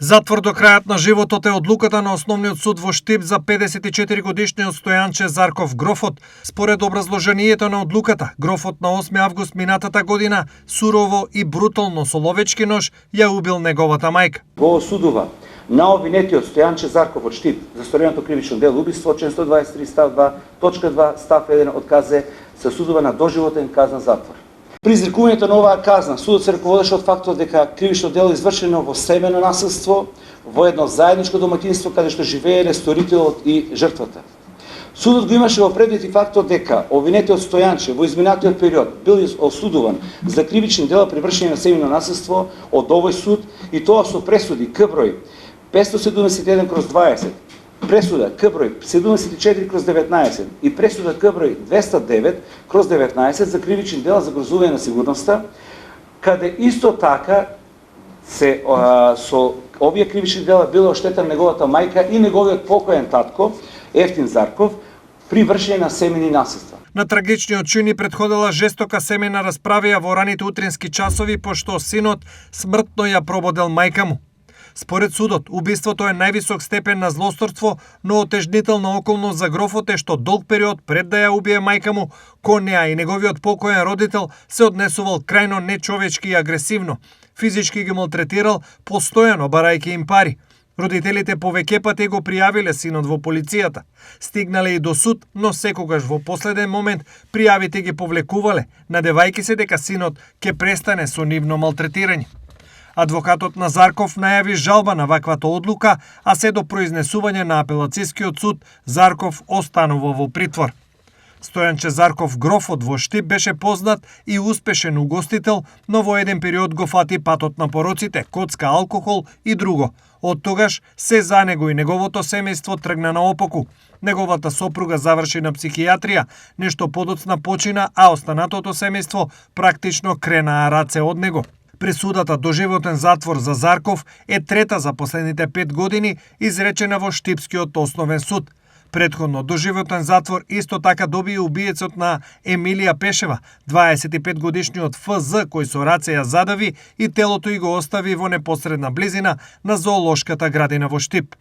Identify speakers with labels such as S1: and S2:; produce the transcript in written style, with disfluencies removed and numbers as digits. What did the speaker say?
S1: Затвор до крајот на животот е одлуката на Основниот суд во Штип за 54 годишниот Стојанче Зарков Грофот. Според образложението на одлуката, Грофот на 8 август минатата година сурово и брутално со ловечки нож ја убил неговата мајка.
S2: Го осудува на обвинетиот Стојанче Зарков од Штип за стореното кривично дело убиство, член 123 став 2, точка 2, став 1 од КЗ, се судува на доживотен казна затвор. При изрекувањето на оваа казна, судот се раководеше од фактот дека кривично дело извршено во семејно насилство во едно заедничко домаќинство каде што живееле сторителот и жртвата. Судот го имаше во предвид и фактот дека обвинетиот Стојанче во изминатиот период бил осудуван за кривични дела при вршење на семејно насилство од овој суд и тоа со пресуди К број 571/20, пресуда К број 74/19 и пресуда К број 209/19 за кривични дела за грозување на сигурноста, каде исто така се со овие кривични дела било оштетена неговата мајка и неговиот покоен татко Ефтин Зарков при вршење на семејни насилства.
S1: На трагичниот чин и претходела жестока семејна расправија во раните утрински часови, пошто синот смртно ја прободел мајка му. Според судот, убиството е највисок степен на злосторство, но отежнителна околност за Грофот е што долг период пред да ја убие мајка му, кон неа и неговиот покоен родител се однесувал крајно нечовечки и агресивно. Физички ги малтретирал постојано барајќи им пари. Родителите повеќе пати го пријавиле синот во полицијата. Стигнале и до суд, но секогаш во последен момент пријавите ги повлекувале, надевајќи се дека синот ќе престане со нивно малтретирање. Адвокатот на Зарков најави жалба на ваквата одлука, а се до произнесување на апелацискиот суд, Зарков останува во притвор. Стојанче Зарков Грофот во Штип беше познат и успешен угостител, но во еден период го фати патот на пороците, коцка, алкохол и друго. Од тогаш се за него и неговото семејство тргна на опоку. Неговата сопруга заврши на психијатрија, нешто подоцна почина, а останатото семејство практично кренаа раце од него. Пресудата доживотен затвор за Зарков е трета за последните 5 години изречена во Штипскиот основен суд. Претходно доживотен затвор исто така доби убиецот на Емилија Пешева, 25 годишниот ФЗ кој со раце ја задави и телото и го остави во непосредна близина на зоолошката градина во Штип.